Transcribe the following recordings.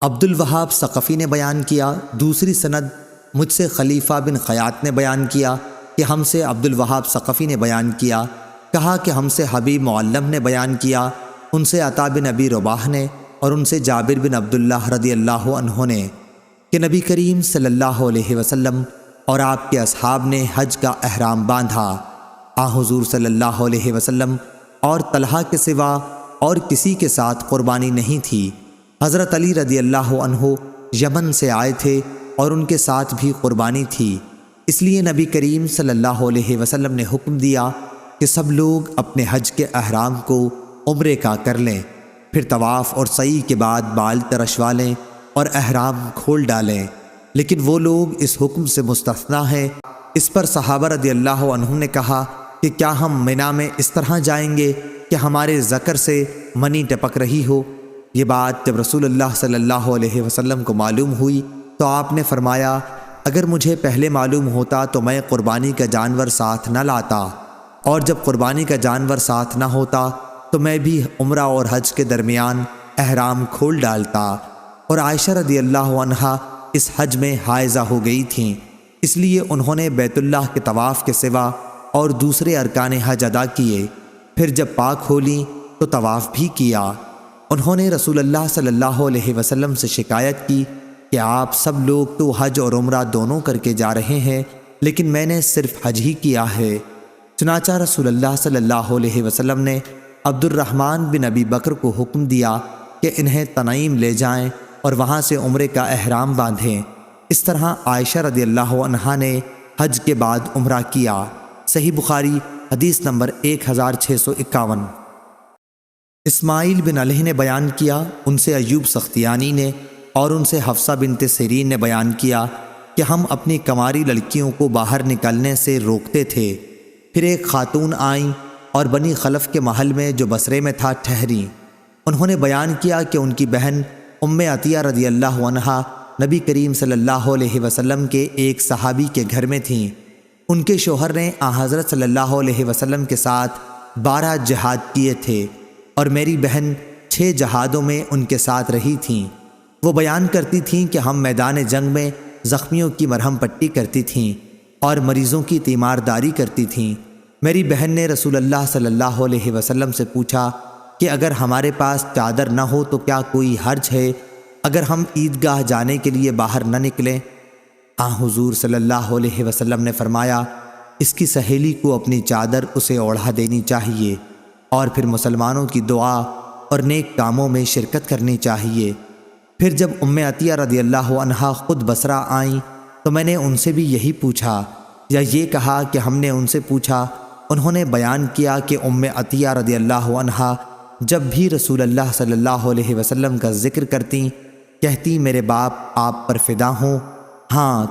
عبد الوہاب ثقفی نے بیان کیا، دوسری سند مجھ سے خلیفہ بن خیاط نے بیان کیا کہ ہم سے عبد الوہاب ثقفی نے بیان کیا، کہا کہ ہم سے حبیب معلم نے بیان کیا، ان سے عطا بن ابی رباح نے اور ان سے جابر بن عبداللہ رضی اللہ عنہ نے کہ نبی کریم صلی اللہ علیہ وسلم اور آپ کے اصحاب نے حج کا احرام باندھا۔ حضور صلی اللہ علیہ وسلم اور طلحہ کے سوا اور کسی کے ساتھ قربانی نہیں تھی۔ حضرت علی رضی اللہ عنہ یمن سے آئے تھے اور ان کے ساتھ بھی قربانی تھی، اس لیے نبی کریم صلی اللہ علیہ وسلم نے حکم دیا کہ سب لوگ اپنے حج کے احرام کو عمرے کا کر لیں، پھر طواف اور سعی کے بعد بال ترشوا لیں اور احرام کھول ڈالیں، لیکن وہ لوگ اس حکم سے مستثنیٰ ہیں۔ اس پر صحابہ رضی اللہ عنہم نے کہا کہ کیا ہم منا میں اس طرح جائیں گے کہ ہمارے ذکر سے منی ٹپک رہی ہو؟ یہ بات جب رسول اللہ صلی اللہ علیہ وسلم کو معلوم ہوئی تو آپ نے فرمایا، اگر مجھے پہلے معلوم ہوتا تو میں قربانی کا جانور ساتھ نہ لاتا، اور جب قربانی کا جانور ساتھ نہ ہوتا تو میں بھی عمرہ اور حج کے درمیان احرام کھول ڈالتا۔ اور عائشہ رضی اللہ عنہا اس حج میں حائضہ ہو گئی تھیں، اس لیے انہوں نے بیت اللہ کے طواف کے سوا اور دوسرے ارکان حج ادا کیے، پھر جب پاک ہو لیں تو طواف بھی کیا۔ انہوں نے رسول اللہ صلی اللہ علیہ وسلم سے شکایت کی کہ آپ سب لوگ تو حج اور عمرہ دونوں کر کے جا رہے ہیں، لیکن میں نے صرف حج ہی کیا ہے۔ چنانچہ رسول اللہ صلی اللہ علیہ وسلم نے عبد الرحمن بن ابی بکر کو حکم دیا کہ انہیں تنعیم لے جائیں اور وہاں سے عمرے کا احرام باندھیں۔ اس طرح عائشہ رضی اللہ عنہا نے حج کے بعد عمرہ کیا۔ صحیح بخاری حدیث نمبر 1651۔ اسماعیل بن علیہ نے بیان کیا، ان سے ایوب سختیانی نے اور ان سے حفصہ بنت سیرین نے بیان کیا کہ ہم اپنی کنواری لڑکیوں کو باہر نکلنے سے روکتے تھے، پھر ایک خاتون آئیں اور بنی خلف کے محل میں جو بصرے میں تھا ٹھہریں۔ انہوں نے بیان کیا کہ ان کی بہن ام عطیہ رضی اللہ عنہا نبی کریم صلی اللہ علیہ وسلم کے ایک صحابی کے گھر میں تھیں۔ ان کے شوہر نے حضرت صلی اللہ علیہ وسلم کے ساتھ 12 جہاد کیے تھے اور میری بہن 6 جہادوں میں ان کے ساتھ رہی تھیں۔ وہ بیان کرتی تھیں کہ ہم میدان جنگ میں زخمیوں کی مرہم پٹی کرتی تھیں اور مریضوں کی تیمارداری کرتی تھیں۔ میری بہن نے رسول اللہ صلی اللہ علیہ وسلم سے پوچھا کہ اگر ہمارے پاس چادر نہ ہو تو کیا کوئی حرج ہے اگر ہم عیدگاہ جانے کے لیے باہر نہ نکلیں؟ حضور صلی اللہ علیہ وسلم نے فرمایا، اس کی سہیلی کو اپنی چادر اسے اوڑھا دینی چاہیے اور پھر مسلمانوں کی دعا اور نیک کاموں میں شرکت کرنی چاہیے۔ پھر جب ام عطیہ رضی اللہ عنہا خود بصرہ آئیں تو میں نے ان سے بھی یہی پوچھا، یا یہ کہا کہ ہم نے ان سے پوچھا۔ انہوں نے بیان کیا کہ ام عطیہ رضی اللہ عنہا جب بھی رسول اللہ صلی اللہ علیہ وسلم کا ذکر کرتی کہتی، میرے باپ آپ پر فدا ہوں۔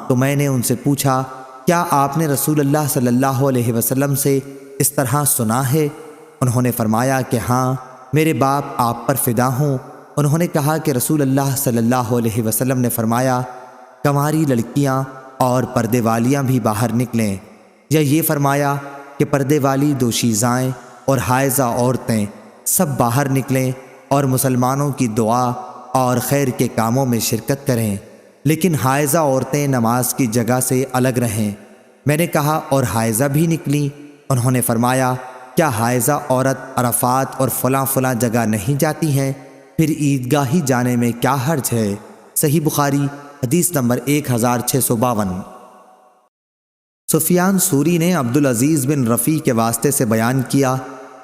تو میں نے ان سے پوچھا، کیا آپ نے رسول اللہ صلی اللہ علیہ وسلم سے اس طرح سنا ہے؟ انہوں نے فرمایا کہ ہاں، میرے باپ آپ پر فدا ہوں۔ انہوں نے کہا کہ رسول اللہ صلی اللہ علیہ وسلم نے فرمایا، کنواری لڑکیاں اور پردے والیاں بھی باہر نکلیں، یا یہ فرمایا کہ پردے والی دوشیزائیں اور حائضہ عورتیں سب باہر نکلیں اور مسلمانوں کی دعا اور خیر کے کاموں میں شرکت کریں، لیکن حائضہ عورتیں نماز کی جگہ سے الگ رہیں۔ میں نے کہا، اور حائضہ بھی نکلیں؟ انہوں نے فرمایا، کیا حائضہ عورت عرفات اور فلاں فلاں جگہ نہیں جاتی ہیں؟ پھر عیدگاہی جانے میں کیا حرج ہے؟ صحیح بخاری حدیث نمبر 1652۔ سفیان ثوری نے عبدالعزیز بن رفیع کے واسطے سے بیان کیا،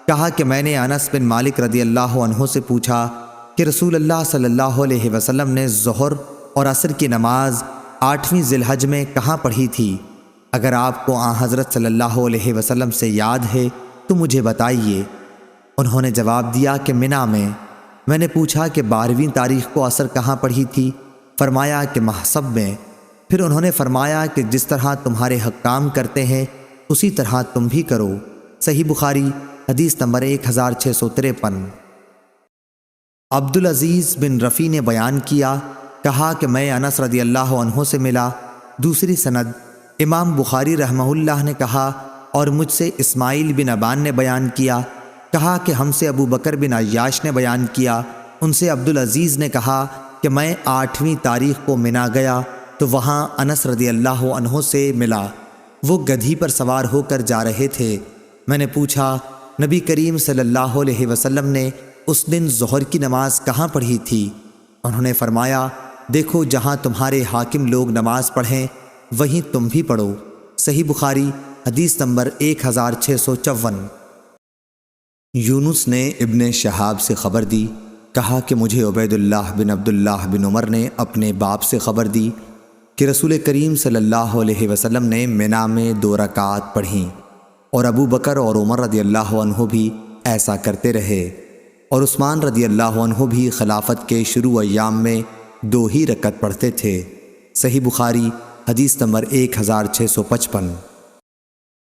کہا کہ میں نے انس بن مالک رضی اللہ عنہ سے پوچھا کہ رسول اللہ صلی اللہ علیہ وسلم نے ظہر اور عصر کی نماز 8ویں ذی الحج میں کہاں پڑھی تھی؟ اگر آپ کو حضرت صلی اللہ علیہ وسلم سے یاد ہے تو مجھے بتائیے۔ انہوں نے جواب دیا کہ منا میں۔ میں نے پوچھا کہ 12ویں تاریخ کو عصر کہاں پڑھی تھی؟ فرمایا کہ محصب میں۔ پھر انہوں نے فرمایا کہ جس طرح تمہارے حکام کرتے ہیں اسی طرح تم بھی کرو۔ صحیح بخاری حدیث نمبر 1653۔ عبدالعزیز بن رفیع نے بیان کیا، کہا کہ میں انس رضی اللہ عنہ سے ملا۔ دوسری سند امام بخاری رحمہ اللہ نے کہا، اور مجھ سے اسماعیل بن ابان نے بیان کیا، کہا کہ ہم سے ابو بکر بن عیاش نے بیان کیا، ان سے عبدالعزیز نے کہا کہ کہ میں 8ویں تاریخ کو منا گیا تو وہاں انس رضی اللہ عنہ سے ملا۔ وہ گدھی پر سوار ہو کر جا رہے تھے۔ میں نے پوچھا نبی کریم صلی اللہ علیہ وسلم نے اس دن ظہر کی نماز کہاں پڑھی تھی؟ انہوں نے فرمایا دیکھو جہاں تمہارے حاکم لوگ نماز پڑھیں وہیں تم بھی پڑھو۔ صحیح بخاری حدیث نمبر 1654۔ یونس نے ابن شہاب سے خبر دی، کہا کہ مجھے عبید اللہ بن عبداللہ بن عمر نے اپنے باپ سے خبر دی کہ رسول کریم صلی اللہ علیہ وسلم نے منا میں 2 رکعات پڑھیں، اور ابو بکر اور عمر رضی اللہ عنہ بھی ایسا کرتے رہے، اور عثمان رضی اللہ عنہ بھی خلافت کے شروع ایام میں 2 ہی رکعت پڑھتے تھے۔ صحیح بخاری حدیث نمبر 1655۔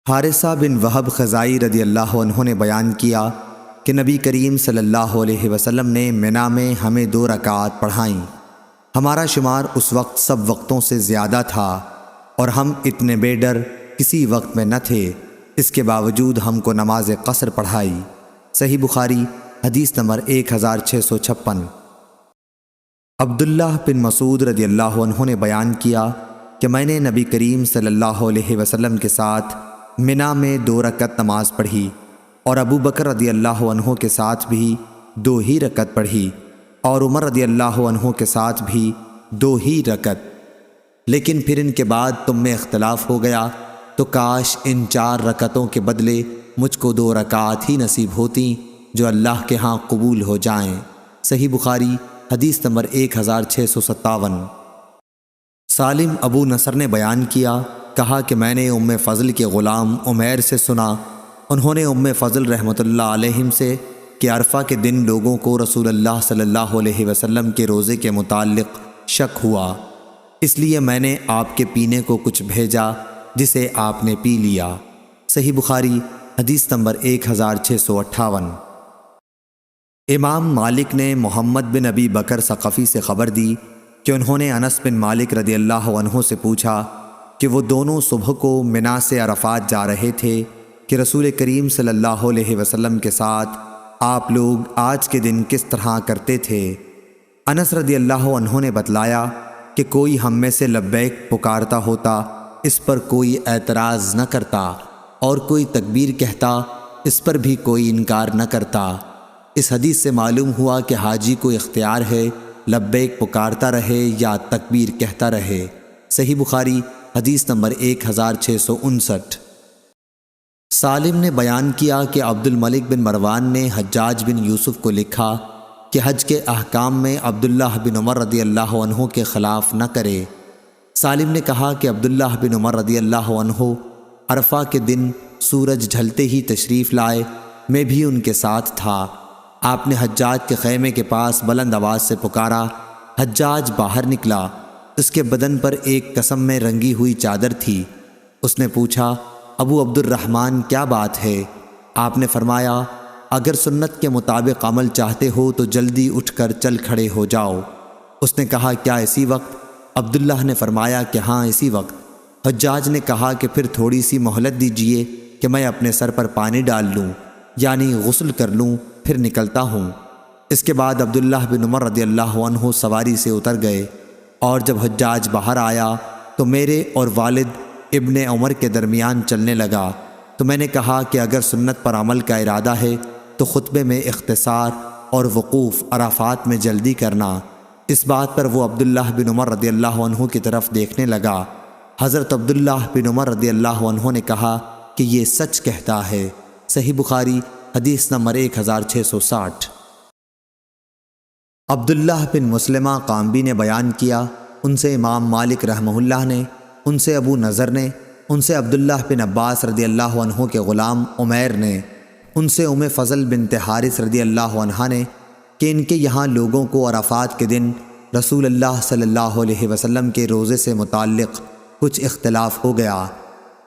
حارثہ بن وہب خزائی رضی اللہ عنہ نے بیان کیا کہ نبی کریم صلی اللہ علیہ وسلم نے منا میں ہمیں 2 رکعات پڑھائیں۔ ہمارا شمار اس وقت سب وقتوں سے زیادہ تھا اور ہم اتنے بے ڈر کسی وقت میں نہ تھے، اس کے باوجود ہم کو نماز قصر پڑھائی۔ صحیح بخاری حدیث نمبر 1656۔ عبداللہ بن مسعود رضی اللہ عنہ نے بیان کیا کہ میں نے نبی کریم صلی اللہ علیہ وسلم کے ساتھ منا میں 2 رکعت نماز پڑھی، اور ابو بکر رضی اللہ عنہ کے ساتھ بھی 2 ہی رکعت پڑھی، اور عمر رضی اللہ عنہ کے ساتھ بھی 2 ہی رکعت۔ لیکن پھر ان کے بعد تم میں اختلاف ہو گیا تو کاش ان 4 رکعتوں کے بدلے مجھ کو 2 رکعات ہی نصیب ہوتیں جو اللہ کے ہاں قبول ہو جائیں۔ صحیح بخاری حدیث نمبر 1657۔ سالم ابو نصر نے بیان کیا، کہا کہ میں نے ام فضل کے غلام عمیر سے سنا، انہوں نے ام فضل رحمۃ اللہ علیہم سے کہ عرفہ کے دن لوگوں کو رسول اللہ صلی اللہ علیہ وسلم کے روزے کے متعلق شک ہوا، اس لیے میں نے آپ کے پینے کو کچھ بھیجا جسے آپ نے پی لیا۔ صحیح بخاری حدیث نمبر 1658۔ امام مالک نے محمد بن ابی بکر ثقفی سے خبر دی کہ انہوں نے انس بن مالک رضی اللہ عنہ سے پوچھا کہ وہ دونوں صبح کو منا سے عرفات جا رہے تھے کہ رسول کریم صلی اللہ علیہ وسلم کے ساتھ آپ لوگ آج کے دن کس طرح کرتے تھے؟ انس رضی اللہ عنہ نے بتلایا کہ کوئی ہم میں سے لبیک پکارتا ہوتا اس پر کوئی اعتراض نہ کرتا، اور کوئی تکبیر کہتا اس پر بھی کوئی انکار نہ کرتا۔ اس حدیث سے معلوم ہوا کہ حاجی کو اختیار ہے لبیک پکارتا رہے یا تکبیر کہتا رہے۔ صحیح بخاری حدیث نمبر 1659۔ سالم نے بیان کیا کہ عبد الملک بن مروان نے حجاج بن یوسف کو لکھا کہ حج کے احکام میں عبداللہ بن عمر رضی اللہ عنہ کے خلاف نہ کرے۔ سالم نے کہا کہ عبداللہ بن عمر رضی اللہ عنہ عرفہ کے دن سورج ڈھلتے ہی تشریف لائے، میں بھی ان کے ساتھ تھا۔ آپ نے حجاج کے خیمے کے پاس بلند آواز سے پکارا، حجاج باہر نکلا، اس کے بدن پر ایک قسم میں رنگی ہوئی چادر تھی۔ اس نے پوچھا ابو عبد الرحمن کیا بات ہے؟ آپ نے فرمایا اگر سنت کے مطابق عمل چاہتے ہو تو جلدی اٹھ کر چل کھڑے ہو جاؤ۔ اس نے کہا کیا اسی وقت؟ عبداللہ نے فرمایا کہ ہاں اسی وقت۔ حجاج نے کہا کہ پھر تھوڑی سی مہلت دیجئے کہ میں اپنے سر پر پانی ڈال لوں، یعنی غسل کر لوں، پھر نکلتا ہوں۔ اس کے بعد عبداللہ بن عمر رضی اللہ عنہ سواری سے اتر گئے، اور جب حجاج باہر آیا تو میرے اور والد ابن عمر کے درمیان چلنے لگا، تو میں نے کہا کہ اگر سنت پر عمل کا ارادہ ہے تو خطبے میں اختصار اور وقوف عرفات میں جلدی کرنا۔ اس بات پر وہ عبداللہ بن عمر رضی اللہ عنہ کی طرف دیکھنے لگا۔ حضرت عبداللہ بن عمر رضی اللہ عنہ نے کہا کہ یہ سچ کہتا ہے۔ صحیح بخاری حدیث نمبر 1660۔ عبداللہ بن مسلمہ قامبی نے بیان کیا، ان سے امام مالک رحمہ اللہ نے، ان سے ابو نضر نے، ان سے عبداللہ بن عباس رضی اللہ عنہ کے غلام عمیر نے، ان سے ام فضل بنت حارث رضی اللہ عنہ نے کہ ان کے یہاں لوگوں کو عرفات کے دن رسول اللہ صلی اللہ علیہ وسلم کے روزے سے متعلق کچھ اختلاف ہو گیا۔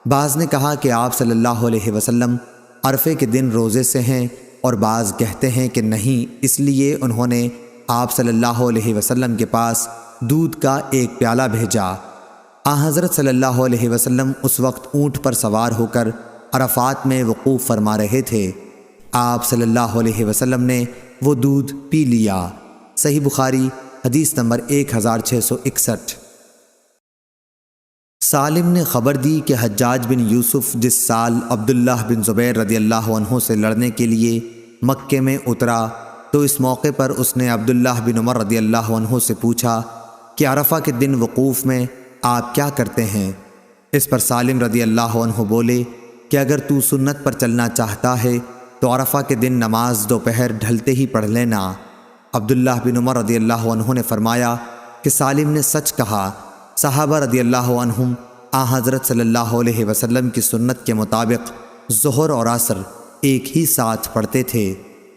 بعض نے کہا کہ آپ صلی اللہ علیہ وسلم عرفے کے دن روزے سے ہیں، اور بعض کہتے ہیں کہ نہیں، اس لیے انہوں نے آپ صلی اللہ علیہ وسلم کے پاس دودھ کا ایک پیالہ بھیجا۔ حضرت صلی اللہ علیہ وسلم اس وقت اونٹ پر سوار ہو کر عرفات میں وقوف فرما رہے تھے۔ آپ صلی اللہ علیہ وسلم نے وہ دودھ پی لیا۔ صحیح بخاری حدیث نمبر 1661۔ سالم نے خبر دی کہ حجاج بن یوسف جس سال عبداللہ بن زبیر رضی اللہ عنہ سے لڑنے کے لیے مکے میں اترا تو اس موقع پر اس نے عبداللہ بن عمر رضی اللہ عنہ سے پوچھا کہ عرفہ کے دن وقوف میں آپ کیا کرتے ہیں؟ اس پر سالم رضی اللہ عنہ بولے کہ اگر تو سنت پر چلنا چاہتا ہے تو عرفہ کے دن نماز دوپہر ڈھلتے ہی پڑھ لینا۔ عبداللہ بن عمر رضی اللہ عنہ نے فرمایا کہ سالم نے سچ کہا۔ صحابہ رضی اللہ عنہم حضرت صلی اللہ علیہ وسلم کی سنت کے مطابق ظہر اور عصر ایک ہی ساتھ پڑھتے تھے۔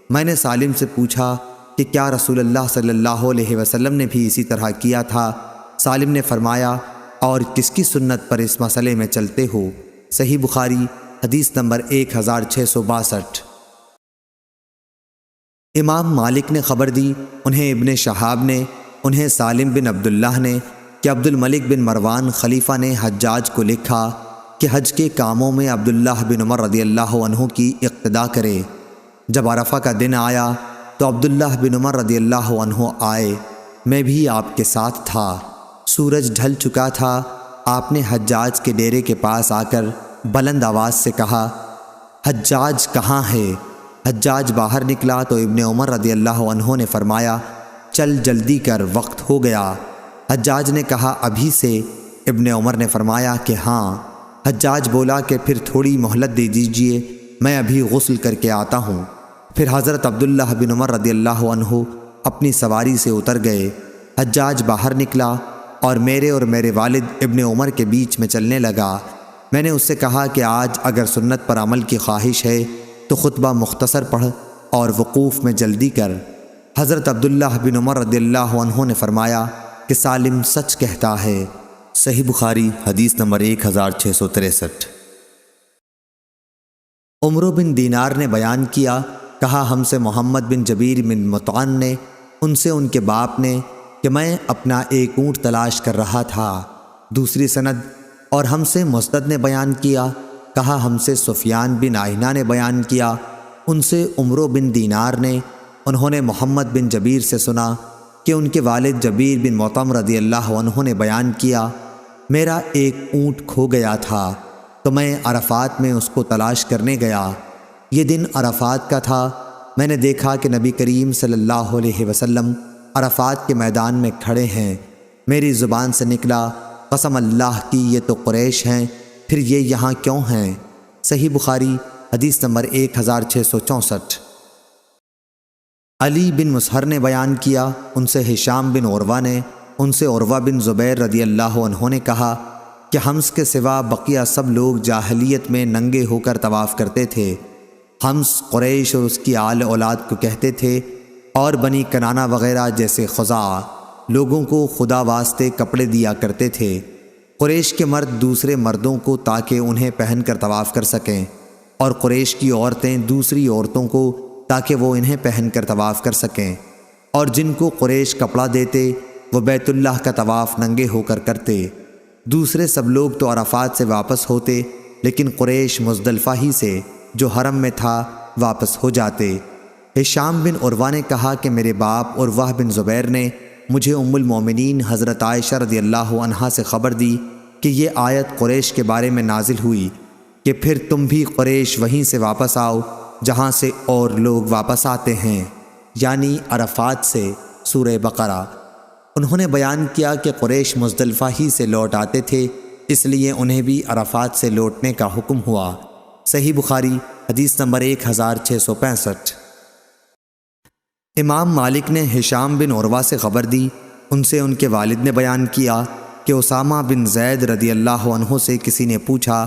میں نے سالم سے پوچھا کہ کیا رسول اللہ صلی اللہ علیہ وسلم نے بھی اسی طرح کیا تھا؟ سالم نے فرمایا اور کس کی سنت پر اس مسئلے میں چلتے ہو؟ صحیح بخاری حدیث نمبر 1662۔ امام مالک نے خبر دی، انہیں ابن شہاب نے، انہیں سالم بن عبداللہ نے کہ عبد الملک بن مروان خلیفہ نے حجاج کو لکھا کہ حج کے کاموں میں عبداللہ بن عمر رضی اللہ عنہ کی اقتدا کرے۔ جب عرفہ کا دن آیا تو عبداللہ بن عمر رضی اللہ عنہ آئے، میں بھی آپ کے ساتھ تھا۔ سورج ڈھل چکا تھا۔ آپ نے حجاج کے ڈیرے کے پاس آ کر بلند آواز سے کہا، حجاج کہاں ہے؟ حجاج باہر نکلا تو ابن عمر رضی اللہ عنہ نے فرمایا، چل جلدی کر، وقت ہو گیا۔ حجاج نے کہا، ابھی سے؟ ابن عمر نے فرمایا کہ ہاں۔ حجاج بولا کہ پھر تھوڑی مہلت دے دیجئے، میں ابھی غسل کر کے آتا ہوں۔ پھر حضرت عبداللہ بن عمر رضی اللہ عنہ اپنی سواری سے اتر گئے۔ حجاج باہر نکلا اور میرے والد ابن عمر کے بیچ میں چلنے لگا۔ میں نے اس سے کہا کہ آج اگر سنت پر عمل کی خواہش ہے تو خطبہ مختصر پڑھ اور وقوف میں جلدی کر۔ حضرت عبداللہ بن عمر رضی اللہ عنہ نے فرمایا کہ سالم سچ کہتا ہے۔ صحیح بخاری حدیث نمبر 1663۔ عمرو بن دینار نے بیان کیا، کہا ہم سے محمد بن جبیر بن مطعن نے، ان سے ان کے باپ نے کہ میں اپنا ایک اونٹ تلاش کر رہا تھا۔ دوسری سند اور ہم سے مسدد نے بیان کیا، کہا ہم سے سفیان بن عیینہ نے بیان کیا، ان سے عمرو بن دینار نے، انہوں نے محمد بن جبیر سے سنا کہ ان کے والد جبیر بن مطعم رضی اللہ عنہ نے بیان کیا، میرا ایک اونٹ کھو گیا تھا تو میں عرفات میں اس کو تلاش کرنے گیا۔ یہ دن عرفات کا تھا۔ میں نے دیکھا کہ نبی کریم صلی اللہ علیہ وسلم عرفات کے میدان میں کھڑے ہیں۔ میری زبان سے نکلا، قسم اللہ کی یہ تو قریش ہیں، پھر یہ یہاں کیوں ہیں؟ صحیح بخاری حدیث نمبر 1664۔ علی بن مسہر نے بیان کیا، ان سے ہشام بن عروہ نے، ان سے عروہ بن زبیر رضی اللہ عنہ نے کہا کہ حمز کے سوا بقیہ سب لوگ جاہلیت میں ننگے ہو کر طواف کرتے تھے۔ حمز قریش اور اس کی آل اولاد کو کہتے تھے، اور بنی کنانہ وغیرہ جیسے خزاع لوگوں کو خدا واسطے کپڑے دیا کرتے تھے۔ قریش کے مرد دوسرے مردوں کو تاکہ انہیں پہن کر طواف کر سکیں، اور قریش کی عورتیں دوسری عورتوں کو تاکہ وہ انہیں پہن کر طواف کر سکیں، اور جن کو قریش کپڑا دیتے وہ بیت اللہ کا طواف ننگے ہو کر کرتے۔ دوسرے سب لوگ تو عرفات سے واپس ہوتے، لیکن قریش مزدلفہ ہی سے جو حرم میں تھا واپس ہو جاتے۔ ہشام بن عروہ نے کہا کہ میرے باپ عروہ بن زبیر نے مجھے ام المومنین حضرت عائشہ رضی اللہ عنہا سے خبر دی کہ یہ آیت قریش کے بارے میں نازل ہوئی کہ پھر تم بھی قریش وہیں سے واپس آؤ جہاں سے اور لوگ واپس آتے ہیں، یعنی عرفات سے۔ سورہ بقرہ۔ انہوں نے بیان کیا کہ قریش مزدلفہ ہی سے لوٹ آتے تھے، اس لیے انہیں بھی عرفات سے لوٹنے کا حکم ہوا۔ صحیح بخاری حدیث نمبر 1665۔ امام مالک نے ہشام بن عروہ سے خبر دی، ان سے ان کے والد نے بیان کیا کہ اسامہ بن زید رضی اللہ عنہ سے کسی نے پوچھا،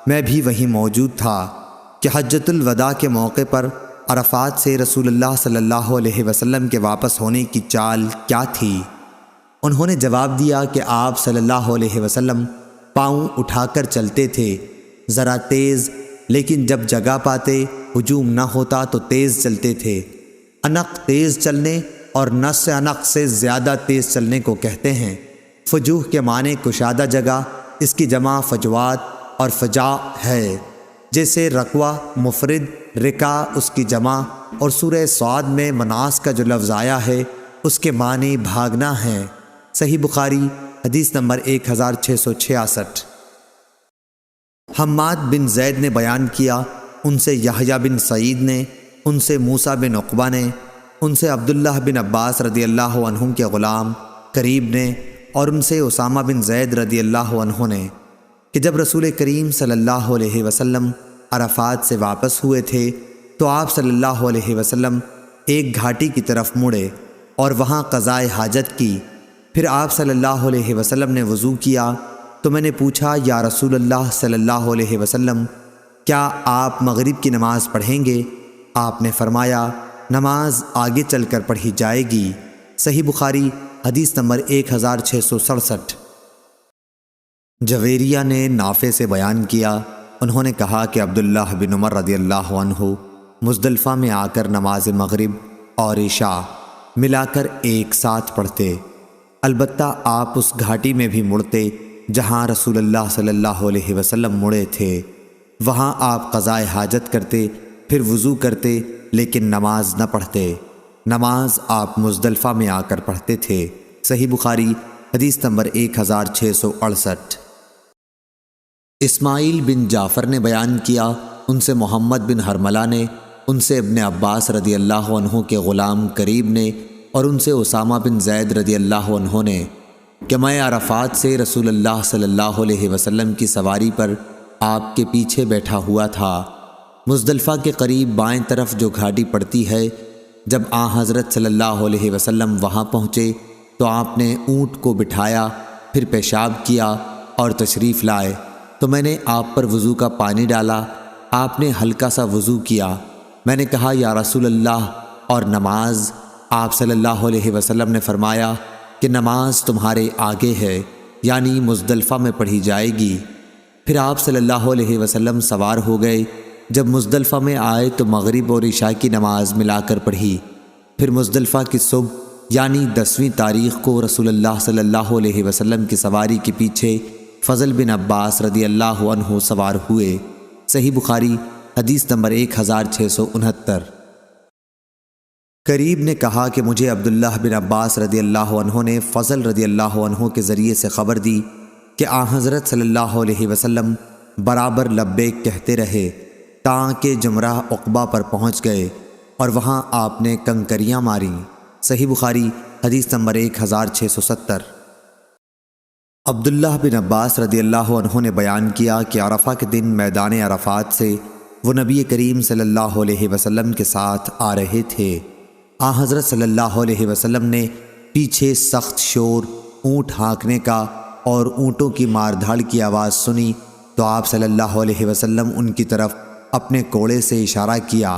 میں بھی وہیں موجود تھا، کہ حجۃ الوداع کے موقع پر عرفات سے رسول اللہ صلی اللہ علیہ وسلم کے واپس ہونے کی چال کیا تھی؟ انہوں نے جواب دیا کہ آپ صلی اللہ علیہ وسلم پاؤں اٹھا کر چلتے تھے، ذرا تیز، لیکن جب جگہ پاتے ہجوم نہ ہوتا تو تیز چلتے تھے۔ انق تیز چلنے اور نص انق سے زیادہ تیز چلنے کو کہتے ہیں۔ فجوہ کے معنی کشادہ جگہ، اس کی جمع فجوات اور فجاء ہے، جیسے رکوہ مفرد، رکا اس کی جمع، اور سورہ صاد میں مناس کا جو لفظ آیا ہے اس کے معنی بھاگنا ہے۔ صحیح بخاری حدیث نمبر 1666۔ حماد بن زید نے بیان کیا، ان سے یحییٰ بن سعید نے، ان سے موسیٰ بن عقبہ نے، ان سے عبداللہ بن عباس رضی اللہ عنہم کے غلام قریب نے، اور ان سے اسامہ بن زید رضی اللہ عنہ نے کہ جب رسول کریم صلی اللہ علیہ وسلم عرفات سے واپس ہوئے تھے تو آپ صلی اللہ علیہ وسلم ایک گھاٹی کی طرف مڑے اور وہاں قضائے حاجت کی۔ پھر آپ صلی اللہ علیہ وسلم نے وضو کیا تو میں نے پوچھا، یا رسول اللہ صلی اللہ علیہ وسلم، کیا آپ مغرب کی نماز پڑھیں گے؟ آپ نے فرمایا، نماز آگے چل کر پڑھی جائے گی۔ صحیح بخاری حدیث نمبر 1667۔ جویریہ نے نافع سے بیان کیا، انہوں نے کہا کہ عبداللہ بن عمر رضی اللہ عنہ مزدلفہ میں آ کر نماز مغرب اور عشاء ملا کر ایک ساتھ پڑھتے، البتہ آپ اس گھاٹی میں بھی مڑتے جہاں رسول اللہ صلی اللہ علیہ وسلم مڑے تھے۔ وہاں آپ قضائے حاجت کرتے، پھر وضو کرتے، لیکن نماز نہ پڑھتے۔ نماز آپ مزدلفہ میں آ کر پڑھتے تھے۔ صحیح بخاری حدیث نمبر 1668۔ اسماعیل بن جعفر نے بیان کیا، ان سے محمد بن حرملہ نے، ان سے ابن عباس رضی اللہ عنہ کے غلام قریب نے، اور ان سے اسامہ بن زید رضی اللہ عنہ نے کہ میں عرفات سے رسول اللہ صلی اللہ علیہ وسلم کی سواری پر آپ کے پیچھے بیٹھا ہوا تھا۔ مزدلفہ کے قریب بائیں طرف جو گھاٹی پڑتی ہے، جب حضرت صلی اللہ علیہ وسلم وہاں پہنچے تو آپ نے اونٹ کو بٹھایا، پھر پیشاب کیا اور تشریف لائے تو میں نے آپ پر وضو کا پانی ڈالا۔ آپ نے ہلکا سا وضو کیا۔ میں نے کہا، یا رسول اللہ، اور نماز؟ آپ صلی اللہ علیہ وسلم نے فرمایا کہ نماز تمہارے آگے ہے، یعنی مزدلفہ میں پڑھی جائے گی۔ پھر آپ صلی اللہ علیہ وسلم سوار ہو گئے۔ جب مزدلفہ میں آئے تو مغرب اور عشاء کی نماز ملا کر پڑھی۔ پھر مزدلفہ کی صبح یعنی 10ویں تاریخ کو رسول اللہ صلی اللہ علیہ وسلم کی سواری کے پیچھے فضل بن عباس رضی اللہ عنہ سوار ہوئے۔ صحیح بخاری حدیث نمبر 1669۔ قریب نے کہا کہ مجھے عبداللہ بن عباس رضی اللہ عنہ نے فضل رضی اللہ عنہ کے ذریعے سے خبر دی کہ حضرت صلی اللہ علیہ وسلم برابر لبیک کہتے رہے تاکہ جمرہ عقبہ پر پہنچ گئے اور وہاں آپ نے کنکریاں ماریں۔ صحیح بخاری حدیث نمبر 1670۔ عبداللہ بن عباس رضی اللہ عنہ نے بیان کیا کہ عرفہ کے دن میدان عرفات سے وہ نبی کریم صلی اللہ علیہ وسلم کے ساتھ آ رہے تھے۔ حضرت صلی اللہ علیہ وسلم نے پیچھے سخت شور، اونٹ ہانکنے کا اور اونٹوں کی مار دھاڑ کی آواز سنی تو آپ صلی اللہ علیہ وسلم ان کی طرف اپنے کوڑے سے اشارہ کیا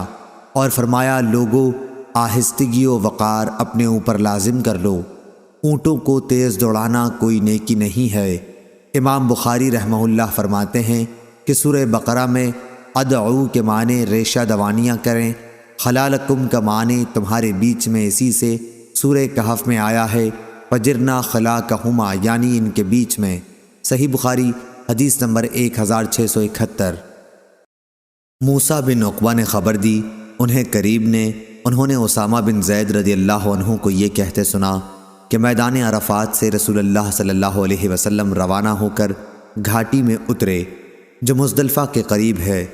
اور فرمایا، لوگو، آہستگی و وقار اپنے اوپر لازم کر لو، اونٹوں کو تیز دوڑانا کوئی نیکی نہیں ہے۔ امام بخاری رحمہ اللہ فرماتے ہیں کہ سورہ بقرہ میں ادعو کے معنی ریشہ دوانیاں کریں، خلالکم کا معنی تمہارے بیچ میں، اسی سے سورہ کہف میں آیا ہے فجرنا خلاکہما، یعنی ان کے بیچ میں۔ صحیح بخاری حدیث نمبر 1671۔ موسیٰ بن عقبہ نے خبر دی، انہیں قریب نے، انہوں نے اسامہ بن زید رضی اللہ عنہ کو یہ کہتے سنا کہ میدان عرفات سے رسول اللہ صلی اللہ علیہ وسلم روانہ ہو کر گھاٹی میں اترے جو مزدلفہ کے قریب ہے،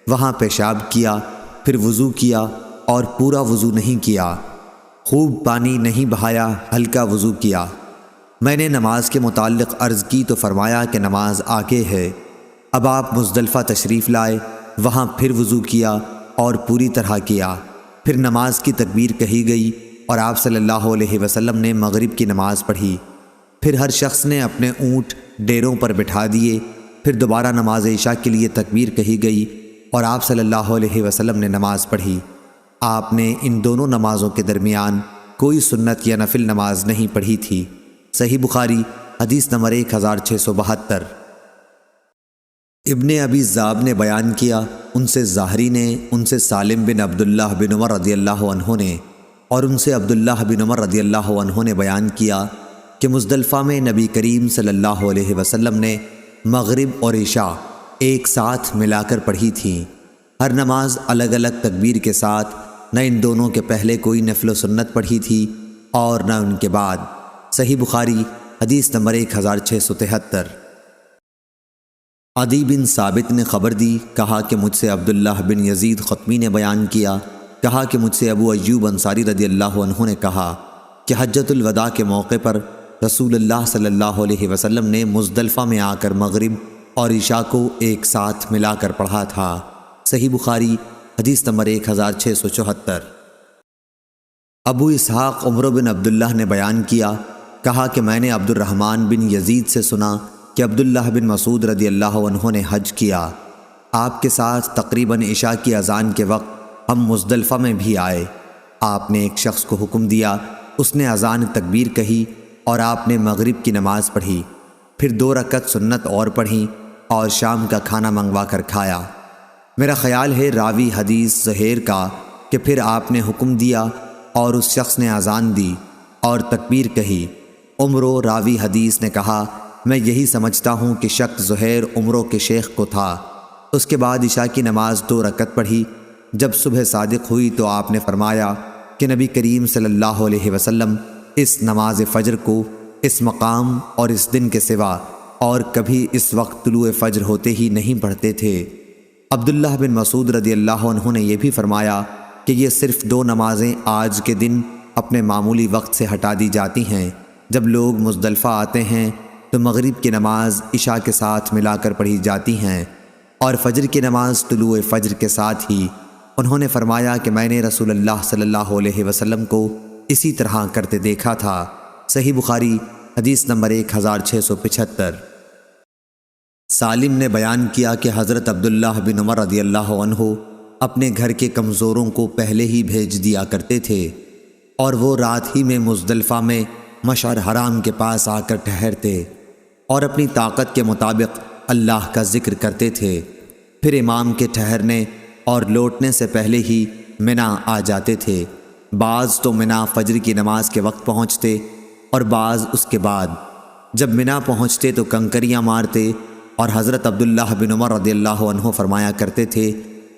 وہاں پیشاب کیا، پھر وضو کیا اور پورا وضو نہیں کیا، خوب پانی نہیں بہایا، ہلکا وضو کیا۔ میں نے نماز کے متعلق عرض کی تو فرمایا کہ نماز آگے ہے۔ اب آپ مزدلفہ تشریف لائے، وہاں پھر وضو کیا اور پوری طرح کیا، پھر نماز کی تکبیر کہی گئی اور آپ صلی اللہ علیہ وسلم نے مغرب کی نماز پڑھی۔ پھر ہر شخص نے اپنے اونٹ ڈیروں پر بٹھا دیے، پھر دوبارہ نماز عشاء کے لیے تکبیر کہی گئی اور آپ صلی اللہ علیہ وسلم نے نماز پڑھی۔ آپ نے ان دونوں نمازوں کے درمیان کوئی سنت یا نفل نماز نہیں پڑھی تھی۔ صحیح بخاری حدیث نمبر 1672۔ ابن ابی ذئب نے بیان کیا، ان سے زاہری نے، ان سے سالم بن عبداللہ بن عمر رضی اللہ عنہ نے، اور ان سے عبداللہ بن عمر رضی اللہ عنہ نے بیان کیا کہ مزدلفہ میں نبی کریم صلی اللہ علیہ وسلم نے مغرب اور عشاء ایک ساتھ ملا کر پڑھی تھیں، ہر نماز الگ الگ تکبیر کے ساتھ، نہ ان دونوں کے پہلے کوئی نفل و سنت پڑھی تھی اور نہ ان کے بعد۔ صحیح بخاری حدیث نمبر 1673۔ عدی بن ثابت نے خبر دی، کہا کہ مجھ سے عبداللہ بن یزید خطمی نے بیان کیا، کہا کہ مجھ سے ابو ایوب انصاری رضی اللہ عنہ نے کہا کہ حجۃ الوداع کے موقع پر رسول اللہ صلی اللہ علیہ وسلم نے مزدلفہ میں آ کر مغرب اور عشاء کو ایک ساتھ ملا کر پڑھا تھا۔ صحیح بخاری حدیث نمبر 1674۔ ابو اسحاق عمر بن عبداللہ نے بیان کیا، کہا کہ میں نے عبد الرحمن بن یزید سے سنا کہ عبداللہ بن مسعود رضی اللہ عنہ نے حج کیا۔ آپ کے ساتھ تقریباً عشاء کی اذان کے وقت ہم مزدلفہ میں بھی آئے۔ آپ نے ایک شخص کو حکم دیا، اس نے اذان تکبیر کہی اور آپ نے مغرب کی نماز پڑھی، پھر 2 رکعت سنت اور پڑھیں اور شام کا کھانا منگوا کر کھایا۔ میرا خیال ہے راوی حدیث زہیر کا کہ پھر آپ نے حکم دیا اور اس شخص نے اذان دی اور تکبیر کہی۔ عمرو راوی حدیث نے کہا، میں یہی سمجھتا ہوں کہ شک زہیر عمرو کے شیخ کو تھا۔ اس کے بعد عشاء کی نماز 2 رکعت پڑھی۔ جب صبح صادق ہوئی تو آپ نے فرمایا کہ نبی کریم صلی اللہ علیہ وسلم اس نماز فجر کو اس مقام اور اس دن کے سوا اور کبھی اس وقت طلوع فجر ہوتے ہی نہیں پڑھتے تھے۔ عبداللہ بن مسعود رضی اللہ عنہ نے یہ بھی فرمایا کہ یہ صرف 2 نمازیں آج کے دن اپنے معمولی وقت سے ہٹا دی جاتی ہیں۔ جب لوگ مزدلفہ آتے ہیں تو مغرب کی نماز عشاء کے ساتھ ملا کر پڑھی جاتی ہیں اور فجر کی نماز طلوع فجر کے ساتھ ہی۔ انہوں نے فرمایا کہ میں نے رسول اللہ صلی اللہ علیہ وسلم کو اسی طرح کرتے دیکھا تھا۔ صحیح بخاری حدیث نمبر 1675۔ سالم نے بیان کیا کہ حضرت عبداللہ بن عمر رضی اللہ عنہ اپنے گھر کے کمزوروں کو پہلے ہی بھیج دیا کرتے تھے اور وہ رات ہی میں مزدلفہ میں مشعر حرام کے پاس آ کر ٹھہرتے اور اپنی طاقت کے مطابق اللہ کا ذکر کرتے تھے۔ پھر امام کے ٹھہرنے اور لوٹنے سے پہلے ہی منا آ جاتے تھے۔ بعض تو منا فجر کی نماز کے وقت پہنچتے اور بعض اس کے بعد۔ جب منا پہنچتے تو کنکریاں مارتے، اور حضرت عبداللہ بن عمر رضی اللہ عنہ فرمایا کرتے تھے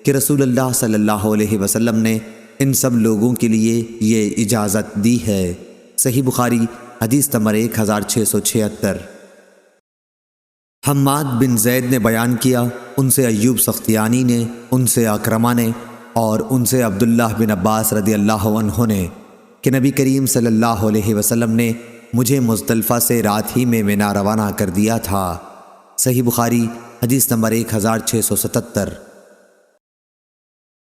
کہ رسول اللہ صلی اللہ علیہ وسلم نے ان سب لوگوں کے لیے یہ اجازت دی ہے۔ صحیح بخاری حدیث نمبر 1676۔ حماد بن زید نے بیان کیا، ان سے ایوب سختیانی نے، ان سے اکرمہ نے اور ان سے عبداللہ بن عباس رضی اللہ عنہ نے کہ نبی کریم صلی اللہ علیہ وسلم نے مجھے مزدلفہ سے رات ہی میں منا روانہ کر دیا تھا۔ صحیح بخاری حدیث نمبر 1677۔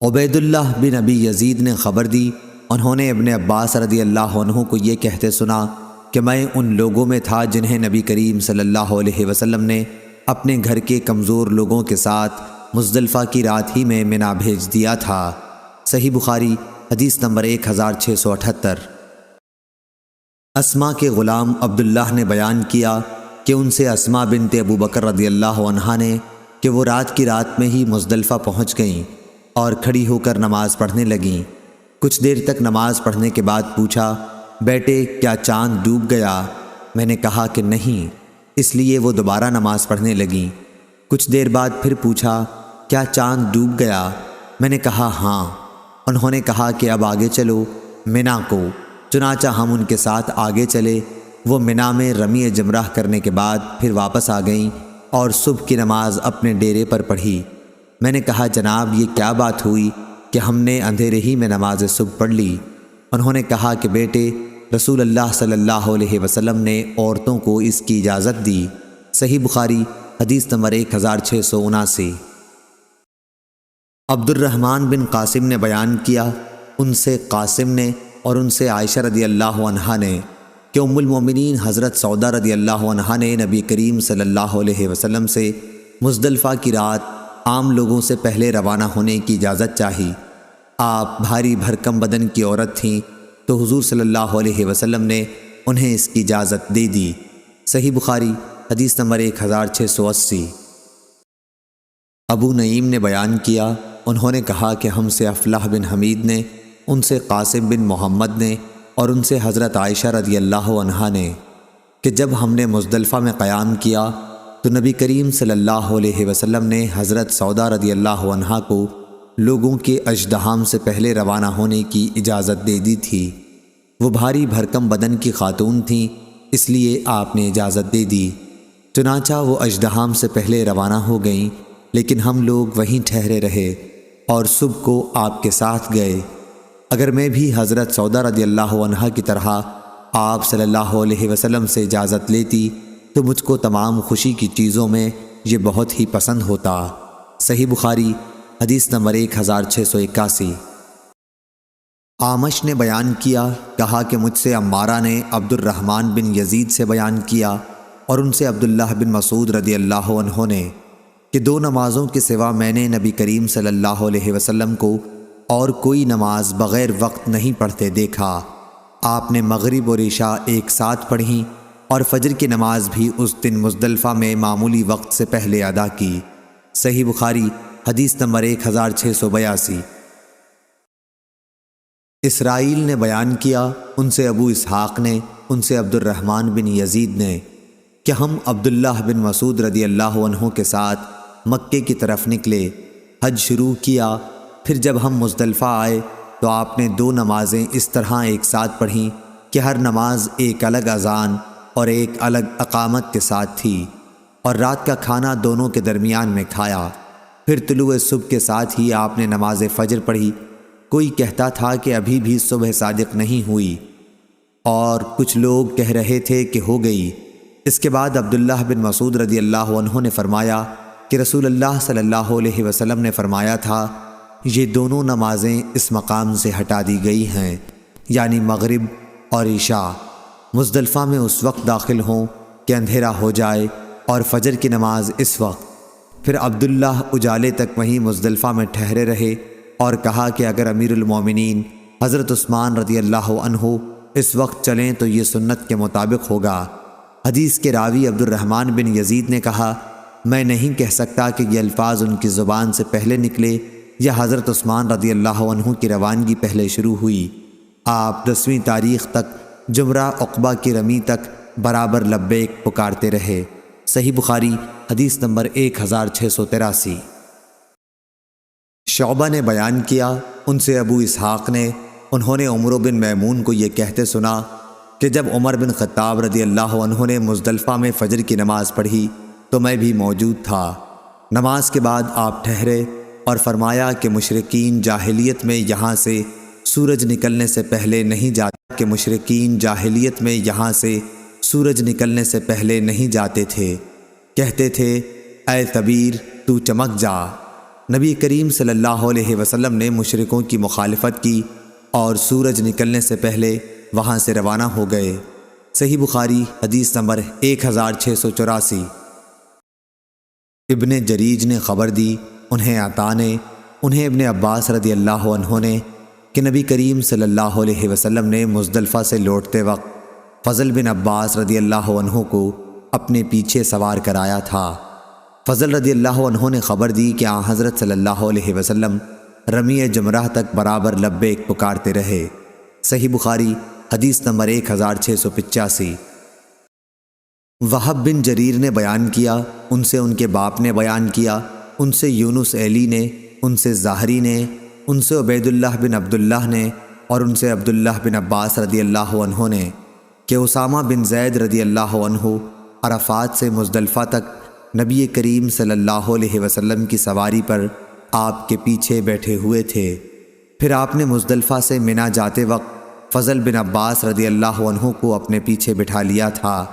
عبید اللہ بن ابی یزید نے خبر دی، انہوں نے ابن عباس رضی اللہ عنہ کو یہ کہتے سنا کہ میں ان لوگوں میں تھا جنہیں نبی کریم صلی اللہ علیہ وسلم نے اپنے گھر کے کمزور لوگوں کے ساتھ مزدلفہ کی رات ہی میں منا بھیج دیا تھا۔ صحیح بخاری حدیث نمبر 1678۔ اسما کے غلام عبداللہ نے بیان کیا کہ ان سے اسما بنت ابو بکر رضی اللہ عنہا نے کہ وہ رات کی رات میں ہی مزدلفہ پہنچ گئیں اور کھڑی ہو کر نماز پڑھنے لگیں۔ کچھ دیر تک نماز پڑھنے کے بعد پوچھا، بیٹے کیا چاند ڈوب گیا؟ میں نے کہا کہ نہیں، اس لیے وہ دوبارہ نماز پڑھنے لگیں۔ کچھ دیر بعد پھر پوچھا، کیا چاند ڈوب گیا؟ میں نے کہا ہاں۔ انہوں نے کہا کہ اب آگے چلو منا کو۔ چنانچہ ہم ان کے ساتھ آگے چلے۔ وہ منا میں رمی جمرہ کرنے کے بعد پھر واپس آ گئیں اور صبح کی نماز اپنے ڈیرے پر پڑھی۔ میں نے کہا جناب یہ کیا بات ہوئی کہ ہم نے اندھیرے ہی میں نماز صبح پڑھ لی؟ انہوں نے کہا کہ بیٹے رسول اللہ صلی اللہ علیہ وسلم نے عورتوں کو اس کی اجازت دی۔ صحیح بخاری حدیث نمبر 1679۔ عبد الرحمن بن قاسم نے بیان کیا، ان سے قاسم نے اور ان سے عائشہ رضی اللہ عنہا نے کہ ام المومنین حضرت سودا رضی اللہ عنہا نے نبی کریم صلی اللہ علیہ وسلم سے مزدلفہ کی رات عام لوگوں سے پہلے روانہ ہونے کی اجازت چاہی۔ آپ بھاری بھرکم بدن کی عورت تھیں تو حضور صلی اللہ علیہ وسلم نے انہیں اس کی اجازت دے دی۔ صحیح بخاری حدیث نمبر 1680۔ ابو نعیم نے بیان کیا، انہوں نے کہا کہ ہم سے افلاح بن حمید نے، ان سے قاسم بن محمد نے اور ان سے حضرت عائشہ رضی اللہ عنہا نے کہ جب ہم نے مزدلفہ میں قیام کیا تو نبی کریم صلی اللہ علیہ وسلم نے حضرت سودا رضی اللہ عنہا کو لوگوں کے اژدہام سے پہلے روانہ ہونے کی اجازت دے دی تھی۔ وہ بھاری بھرکم بدن کی خاتون تھیں، اس لیے آپ نے اجازت دے دی۔ چنانچہ وہ اژدہام سے پہلے روانہ ہو گئیں، لیکن ہم لوگ وہیں ٹھہرے رہے اور صبح کو آپ کے ساتھ گئے۔ اگر میں بھی حضرت سودا رضی اللہ عنہا کی طرح آپ صلی اللہ علیہ وسلم سے اجازت لیتی تو مجھ کو تمام خوشی کی چیزوں میں یہ بہت ہی پسند ہوتا۔ صحیح بخاری حدیث نمبر 1681۔ اعمش نے بیان کیا، کہا کہ مجھ سے عمارہ نے عبد الرحمن بن یزید سے بیان کیا اور ان سے عبداللہ بن مسعود رضی اللہ عنہ نے کہ 2 نمازوں کے سوا میں نے نبی کریم صلی اللہ علیہ وسلم کو اور کوئی نماز بغیر وقت نہیں پڑھتے دیکھا۔ آپ نے مغرب اور عشاء ایک ساتھ پڑھیں اور فجر کی نماز بھی اس دن مزدلفہ میں معمولی وقت سے پہلے ادا کی۔ صحیح بخاری حدیث نمبر 1682۔ اسرائیل نے بیان کیا، ان سے ابو اسحاق نے، ان سے عبد الرحمن بن یزید نے کہ ہم عبداللہ بن مسعود رضی اللہ عنہ کے ساتھ مکے کی طرف نکلے، حج شروع کیا۔ پھر جب ہم مزدلفہ آئے تو آپ نے 2 نمازیں اس طرح ایک ساتھ پڑھیں کہ ہر نماز ایک الگ اذان اور ایک الگ اقامت کے ساتھ تھی، اور رات کا کھانا دونوں کے درمیان میں کھایا۔ پھر طلوع صبح کے ساتھ ہی آپ نے نماز فجر پڑھی۔ کوئی کہتا تھا کہ ابھی بھی صبح صادق نہیں ہوئی، اور کچھ لوگ کہہ رہے تھے کہ ہو گئی۔ اس کے بعد عبداللہ بن مسعود رضی اللہ عنہ نے فرمایا کہ رسول اللہ صلی اللہ علیہ وسلم نے فرمایا تھا، یہ دونوں نمازیں اس مقام سے ہٹا دی گئی ہیں، یعنی مغرب اور عشاء، مزدلفہ میں اس وقت داخل ہوں کہ اندھیرا ہو جائے، اور فجر کی نماز اس وقت۔ پھر عبداللہ اجالے تک وہیں مزدلفہ میں ٹھہرے رہے اور کہا کہ اگر امیر المومنین حضرت عثمان رضی اللہ عنہ اس وقت چلیں تو یہ سنت کے مطابق ہوگا۔ حدیث کے راوی عبد الرحمن بن یزید نے کہا، میں نہیں کہہ سکتا کہ یہ الفاظ ان کی زبان سے پہلے نکلے یا حضرت عثمان رضی اللہ عنہ کی روانگی پہلے شروع ہوئی۔ آپ 10ویں تاریخ تک جمرہ عقبہ کی رمی تک برابر لبیک پکارتے رہے۔ صحیح بخاری حدیث نمبر 1683۔ شعبہ نے بیان کیا، ان سے ابو اسحاق نے، انہوں نے عمرو بن میمون کو یہ کہتے سنا کہ جب عمر بن خطاب رضی اللہ عنہ نے مزدلفہ میں فجر کی نماز پڑھی تو میں بھی موجود تھا۔ نماز کے بعد آپ ٹھہرے اور فرمایا کہ مشرکین جاہلیت میں یہاں سے سورج نکلنے سے پہلے نہیں جاتے تھے، کہتے تھے اے طبیر تو چمک جا۔ نبی کریم صلی اللہ علیہ وسلم نے مشرکوں کی مخالفت کی اور سورج نکلنے سے پہلے وہاں سے روانہ ہو گئے۔ صحیح بخاری حدیث نمبر 1684۔ ابن جریج نے خبر دی، انہیں عطا نے، انہیں ابن عباس رضی اللہ عنہ نے کہ نبی کریم صلی اللہ علیہ وسلم نے مزدلفہ سے لوٹتے وقت فضل بن عباس رضی اللہ عنہ کو اپنے پیچھے سوار کرایا تھا۔ فضل رضی اللہ عنہ نے خبر دی کہ آن حضرت صلی اللہ علیہ وسلم رمی جمرہ تک برابر لبیک پکارتے رہے۔ صحیح بخاری حدیث نمبر 1685۔ وہب بن جریر نے بیان کیا، ان سے ان کے باپ نے بیان کیا، ان سے یونس ایلی نے، ان سے ظاہری نے، ان سے عبید اللہ بن عبداللہ نے، اور ان سے عبداللہ بن عباس رضی اللہ عنہ نے کہ اسامہ بن زید رضی اللہ عنہ عرفات سے مزدلفہ تک نبی کریم صلی اللہ علیہ وسلم کی سواری پر آپ کے پیچھے بیٹھے ہوئے تھے۔ پھر آپ نے مزدلفہ سے منا جاتے وقت فضل بن عباس رضی اللہ عنہ کو اپنے پیچھے بٹھا لیا تھا۔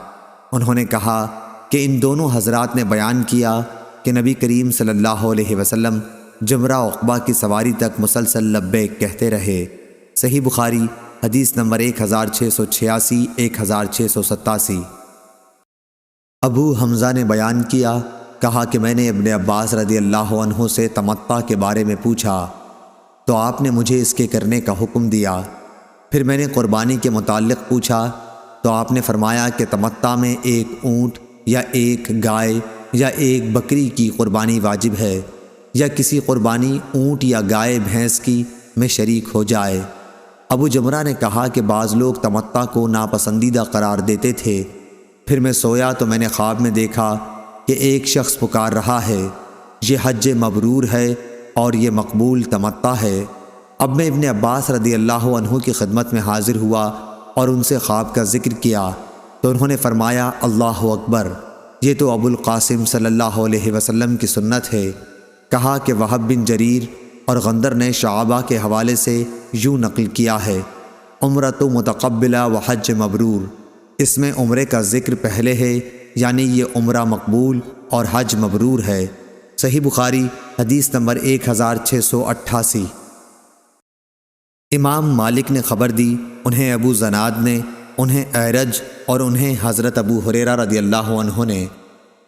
انہوں نے کہا کہ ان دونوں حضرات نے بیان کیا کہ نبی کریم صلی اللہ علیہ وسلم جمرہ عقبہ کی سواری تک مسلسل لبیک کہتے رہے۔ صحیح بخاری حدیث نمبر 1686 1687۔ ابو حمزہ نے بیان کیا، کہا کہ میں نے ابن عباس رضی اللہ عنہ سے تمتع کے بارے میں پوچھا تو آپ نے مجھے اس کے کرنے کا حکم دیا۔ پھر میں نے قربانی کے متعلق پوچھا تو آپ نے فرمایا کہ تمتع میں ایک اونٹ یا ایک گائے یا ایک بکری کی قربانی واجب ہے، یا کسی قربانی اونٹ یا گائے بھینس کی میں شریک ہو جائے۔ ابو جمرہ نے کہا کہ بعض لوگ تمتع کو ناپسندیدہ قرار دیتے تھے۔ پھر میں سویا تو میں نے خواب میں دیکھا کہ ایک شخص پکار رہا ہے، یہ حج مبرور ہے اور یہ مقبول تمتع ہے۔ اب میں ابن عباس رضی اللہ عنہ کی خدمت میں حاضر ہوا اور ان سے خواب کا ذکر کیا تو انہوں نے فرمایا اللہ اکبر، یہ تو ابو القاسم صلی اللہ علیہ وسلم کی سنت ہے۔ کہا کہ وہب بن جریر اور غندر نے شعبہ کے حوالے سے یوں نقل کیا ہے، عمرۃ متقبلہ و حج مبرور، اس میں عمرے کا ذکر پہلے ہے، یعنی یہ عمرہ مقبول اور حج مبرور ہے۔ صحیح بخاری حدیث نمبر 1688۔ امام مالک نے خبر دی، انہیں ابو زناد نے، انہیں اعرج اور انہیں حضرت ابو ہریرہ رضی اللہ عنہ نے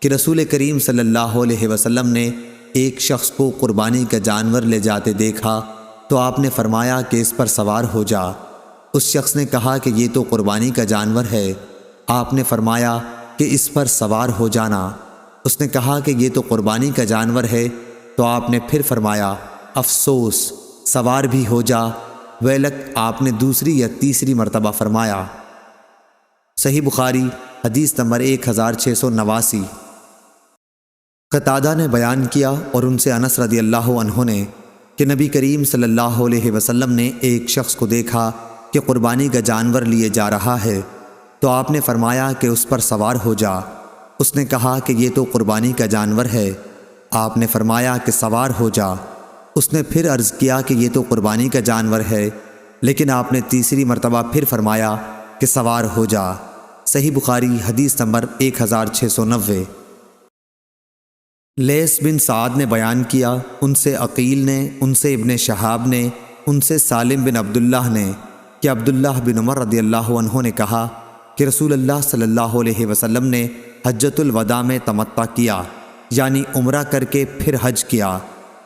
کہ رسول کریم صلی اللہ علیہ وسلم نے ایک شخص کو قربانی کا جانور لے جاتے دیکھا تو آپ نے فرمایا کہ اس پر سوار ہو جا۔ اس شخص نے کہا کہ یہ تو قربانی کا جانور ہے۔ آپ نے فرمایا کہ اس پر سوار ہو جانا۔ اس نے کہا کہ یہ تو قربانی کا جانور ہے، تو آپ نے پھر فرمایا افسوس، سوار بھی ہو جا۔ ویلک آپ نے دوسری یا تیسری مرتبہ فرمایا۔ صحیح بخاری حدیث نمبر 1689۔ قتادہ نے بیان کیا اور ان سے انس رضی اللہ عنہ نے کہ نبی کریم صلی اللہ علیہ وسلم نے ایک شخص کو دیکھا کہ قربانی کا جانور لیے جا رہا ہے، تو آپ نے فرمایا کہ اس پر سوار ہو جا۔ اس نے کہا کہ یہ تو قربانی کا جانور ہے۔ آپ نے فرمایا کہ سوار ہو جا۔ اس نے پھر عرض کیا کہ یہ تو قربانی کا جانور ہے، لیکن آپ نے تیسری مرتبہ پھر فرمایا کہ سوار ہو جا۔ صحیح بخاری حدیث نمبر 1690۔ لیث بن سعد نے بیان کیا، ان سے عقیل نے، ان سے ابن شہاب نے، ان سے سالم بن عبداللہ نے کہ عبداللہ بن عمر رضی اللہ عنہ نے کہا کہ رسول اللہ صلی اللہ علیہ وسلم نے حجۃ الوداع میں تمتع کیا، یعنی عمرہ کر کے پھر حج کیا،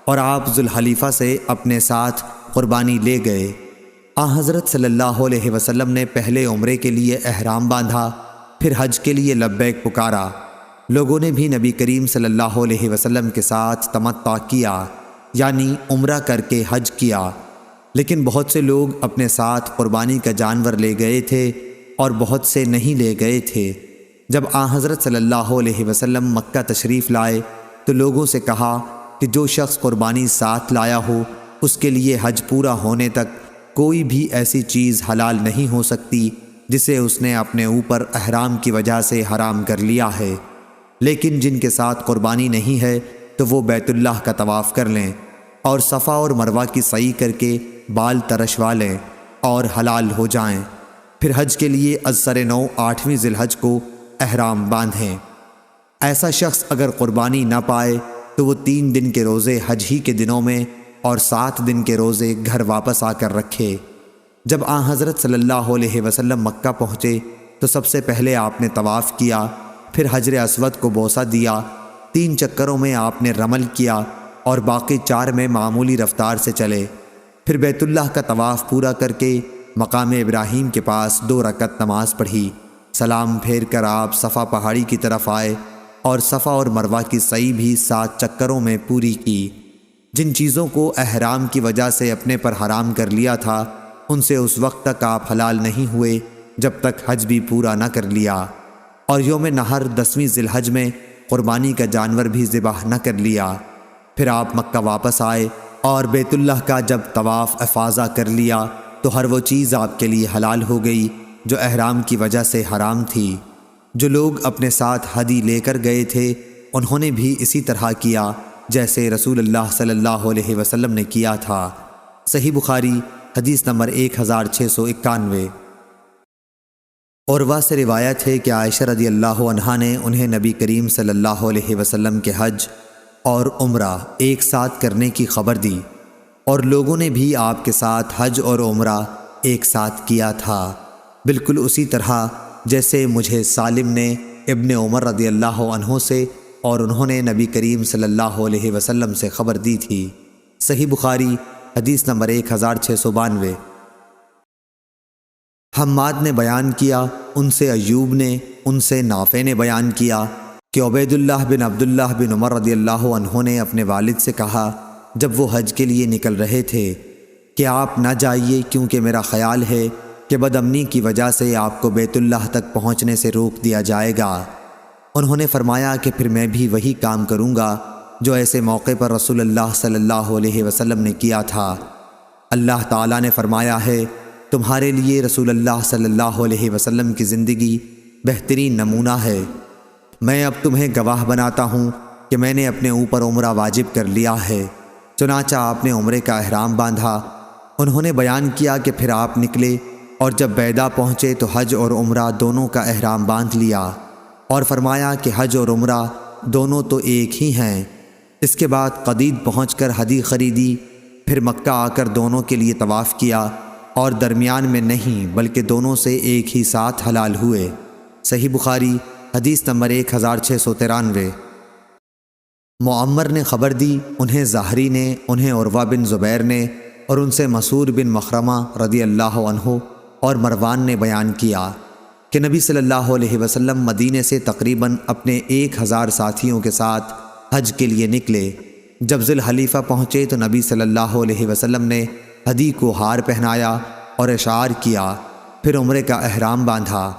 اور آپ ذوالحلیفہ سے اپنے ساتھ قربانی لے گئے۔ حضرت صلی اللہ علیہ وسلم نے پہلے عمرے کے لیے احرام باندھا، پھر حج کے لیے لبیک پکارا۔ لوگوں نے بھی نبی کریم صلی اللہ علیہ وسلم کے ساتھ تمتع کیا، یعنی عمرہ کر کے حج کیا، لیکن بہت سے لوگ اپنے ساتھ قربانی کا جانور لے گئے تھے اور بہت سے نہیں لے گئے تھے۔ جب حضرت صلی اللہ علیہ وسلم مکہ تشریف لائے تو لوگوں سے کہا کہ جو شخص قربانی ساتھ لایا ہو اس کے لیے حج پورا ہونے تک کوئی بھی ایسی چیز حلال نہیں ہو سکتی جسے اس نے اپنے اوپر احرام کی وجہ سے حرام کر لیا ہے، لیکن جن کے ساتھ قربانی نہیں ہے تو وہ بیت اللہ کا طواف کر لیں اور صفا اور مروہ کی سعی کر کے بال ترشوا لیں اور حلال ہو جائیں، پھر حج کے لیے ازسر نو 8ویں ذی الحج کو احرام باندھیں۔ ایسا شخص اگر قربانی نہ پائے تو وہ 3 دن کے روزے حج ہی کے دنوں میں اور 7 دن کے روزے گھر واپس آ کر رکھے۔ جب حضرت صلی اللہ علیہ وسلم مکہ پہنچے تو سب سے پہلے آپ نے طواف کیا، پھر حجر اسود کو بوسہ دیا، 3 چکروں میں آپ نے رمل کیا اور باقی 4 میں معمولی رفتار سے چلے، پھر بیت اللہ کا طواف پورا کر کے مقام ابراہیم کے پاس 2 رکعت نماز پڑھی، سلام پھیر کر آپ صفا پہاڑی کی طرف آئے اور صفا اور مروہ کی سعی بھی 7 چکروں میں پوری کی۔ جن چیزوں کو احرام کی وجہ سے اپنے پر حرام کر لیا تھا ان سے اس وقت تک آپ حلال نہیں ہوئے جب تک حج بھی پورا نہ کر لیا، اور یوم نحر 10ویں ذی الحج میں قربانی کا جانور بھی ذبح نہ کر لیا۔ پھر آپ مکہ واپس آئے اور بیت اللہ کا جب طواف افاضہ کر لیا تو ہر وہ چیز آپ کے لیے حلال ہو گئی جو احرام کی وجہ سے حرام تھی۔ جو لوگ اپنے ساتھ ہدی لے کر گئے تھے انہوں نے بھی اسی طرح کیا جیسے رسول اللہ صلی اللہ علیہ وسلم نے کیا تھا۔ صحیح بخاری حدیث نمبر 1691۔ عروہ سے روایت ہے کہ عائشہ رضی اللہ عنہا نے انہیں نبی کریم صلی اللہ علیہ وسلم کے حج اور عمرہ ایک ساتھ کرنے کی خبر دی، اور لوگوں نے بھی آپ کے ساتھ حج اور عمرہ ایک ساتھ کیا تھا، بالکل اسی طرح جیسے مجھے سالم نے ابن عمر رضی اللہ عنہ سے اور انہوں نے نبی کریم صلی اللہ علیہ وسلم سے خبر دی تھی۔ صحیح بخاری حدیث نمبر 1692۔ حماد نے بیان کیا، ان سے ایوب نے، ان سے نافع نے بیان کیا کہ عبید اللہ بن عبداللہ بن عمر رضی اللہ عنہ نے اپنے والد سے کہا جب وہ حج کے لیے نکل رہے تھے کہ آپ نہ جائیے کیونکہ میرا خیال ہے کہ بد امنی کی وجہ سے آپ کو بیت اللہ تک پہنچنے سے روک دیا جائے گا۔ انہوں نے فرمایا کہ پھر میں بھی وہی کام کروں گا جو ایسے موقع پر رسول اللہ صلی اللہ علیہ وسلم نے کیا تھا۔ اللہ تعالیٰ نے فرمایا ہے تمہارے لیے رسول اللہ صلی اللہ علیہ وسلم کی زندگی بہترین نمونہ ہے۔ میں اب تمہیں گواہ بناتا ہوں کہ میں نے اپنے اوپر عمرہ واجب کر لیا ہے۔ چنانچہ آپ نے عمرے کا احرام باندھا۔ انہوں نے بیان کیا کہ پھر آپ نکلے اور جب بیدا پہنچے تو حج اور عمرہ دونوں کا احرام باندھ لیا اور فرمایا کہ حج اور عمرہ دونوں تو ایک ہی ہیں۔ اس کے بعد قدید پہنچ کر ہدی خریدی، پھر مکہ آ کر دونوں کے لیے طواف کیا اور درمیان میں نہیں بلکہ دونوں سے ایک ہی ساتھ حلال ہوئے۔ صحیح بخاری حدیث نمبر 1693۔ معمر نے خبر دی، انہیں زہری نے، انہیں عروہ بن زبیر نے اور ان سے مسعود بن مخرمہ رضی اللہ عنہ اور مروان نے بیان کیا کہ نبی صلی اللہ علیہ وسلم مدینے سے تقریباً اپنے 1000 ساتھیوں کے ساتھ حج کے لیے نکلے۔ جب ذی الحلیفہ پہنچے تو نبی صلی اللہ علیہ وسلم نے ہدی کو ہار پہنایا اور اشعار کیا، پھر عمرے کا احرام باندھا۔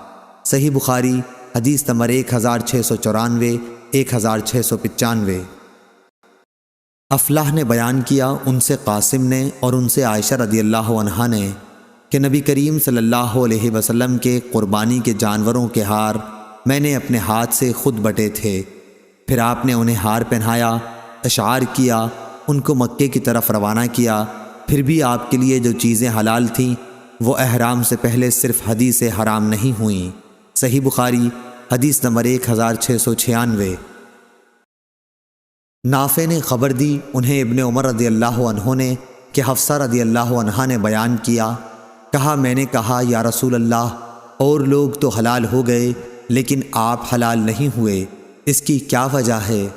صحیح بخاری حدیث نمبر 1694 1695۔ افلاح نے بیان کیا، ان سے قاسم نے اور ان سے عائشہ رضی اللہ عنہا نے کہ نبی کریم صلی اللہ علیہ وسلم کے قربانی کے جانوروں کے ہار میں نے اپنے ہاتھ سے خود بٹے تھے، پھر آپ نے انہیں ہار پہنایا، اشعار کیا، ان کو مکے کی طرف روانہ کیا۔ پھر بھی آپ کے لیے جو چیزیں حلال تھیں وہ احرام سے پہلے صرف ہدی سے حرام نہیں ہوئیں۔ صحیح بخاری حدیث نمبر 1696۔ نافع نے خبر دی، انہیں ابن عمر رضی اللہ عنہ نے کہ حفصہ رضی اللہ عنہا نے بیان کیا، کہا میں نے کہا یا رسول اللہ، اور لوگ تو حلال ہو گئے لیکن آپ حلال نہیں ہوئے، اس کی کیا وجہ ہے؟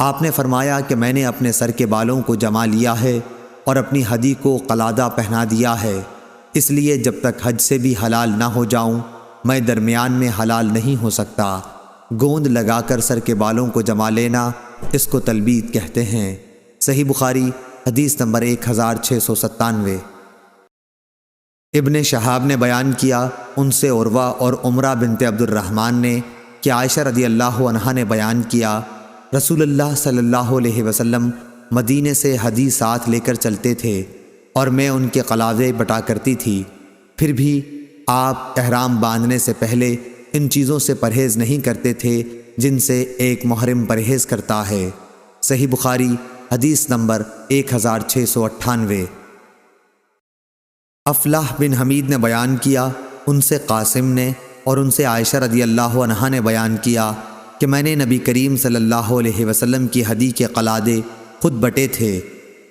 آپ نے فرمایا کہ میں نے اپنے سر کے بالوں کو جما لیا ہے اور اپنی ہدی کو قلادہ پہنا دیا ہے، اس لیے جب تک حج سے بھی حلال نہ ہو جاؤں میں درمیان میں حلال نہیں ہو سکتا۔ گوند لگا کر سر کے بالوں کو جما لینا اس کو تلبید کہتے ہیں۔ صحیح بخاری حدیث نمبر 1697۔ ابن شہاب نے بیان کیا، ان سے عروہ اور عمرہ بنت عبد الرحمن نے کہ عائشہ رضی اللہ عنہا نے بیان کیا، رسول اللہ صلی اللہ علیہ وسلم مدینے سے ہدی ساتھ لے کر چلتے تھے اور میں ان کے قلادے بٹا کرتی تھی، پھر بھی آپ احرام باندھنے سے پہلے ان چیزوں سے پرہیز نہیں کرتے تھے جن سے ایک محرم پرہیز کرتا ہے۔ صحیح بخاری حدیث نمبر 1698۔ افلاح بن حمید نے بیان کیا، ان سے قاسم نے اور ان سے عائشہ رضی اللہ عنہا نے بیان کیا کہ میں نے نبی کریم صلی اللہ علیہ وسلم کی ہدی کے قلادے خود بٹے تھے،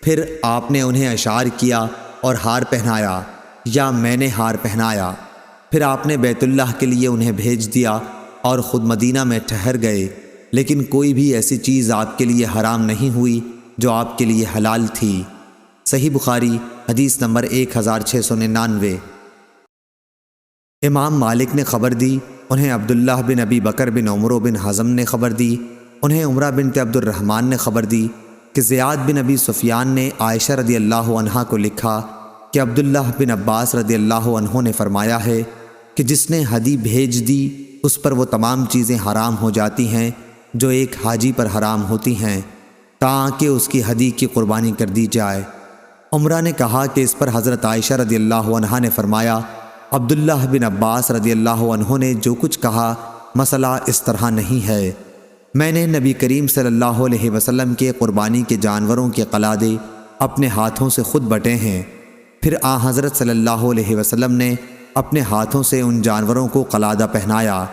پھر آپ نے انہیں اشعار کیا اور ہار پہنایا، یا میں نے ہار پہنایا، پھر آپ نے بیت اللہ کے لیے انہیں بھیج دیا اور خود مدینہ میں ٹھہر گئے، لیکن کوئی بھی ایسی چیز آپ کے لیے حرام نہیں ہوئی جو آپ کے لیے حلال تھی۔ صحیح بخاری حدیث نمبر 1699۔ امام مالک نے خبر دی، انہیں عبداللہ بن ابی بکر بن عمرو بن حزم نے خبر دی، انہیں عمرہ بنت عبد الرحمن نے خبر دی کہ زیاد بن ابی سفیان نے عائشہ رضی اللہ عنہا کو لکھا کہ عبداللہ بن عباس رضی اللہ عنہ نے فرمایا ہے کہ جس نے ہدی بھیج دی اس پر وہ تمام چیزیں حرام ہو جاتی ہیں جو ایک حاجی پر حرام ہوتی ہیں تاکہ اس کی ہدی کی قربانی کر دی جائے۔ عمرہ نے کہا کہ اس پر حضرت عائشہ رضی اللہ عنہا نے فرمایا، عبداللہ بن عباس رضی اللہ عنہ نے جو کچھ کہا مسئلہ اس طرح نہیں ہے، میں نے نبی کریم صلی اللہ علیہ وسلم کے قربانی کے جانوروں کے قلادے اپنے ہاتھوں سے خود بٹے ہیں، پھر حضرت صلی اللہ علیہ وسلم نے اپنے ہاتھوں سے ان جانوروں کو قلادہ پہنایا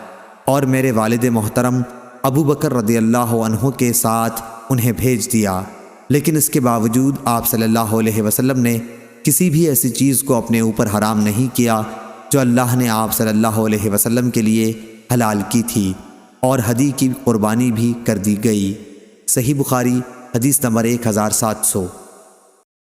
اور میرے والد محترم ابو بکر رضی اللہ عنہ کے ساتھ انہیں بھیج دیا، لیکن اس کے باوجود آپ صلی اللہ علیہ وسلم نے کسی بھی ایسی چیز کو اپنے اوپر حرام نہیں کیا جو اللہ نے آپ صلی اللہ علیہ وسلم کے لیے حلال کی تھی، اور ہدی کی قربانی بھی کر دی گئی۔ صحیح بخاری حدیث نمبر 1700۔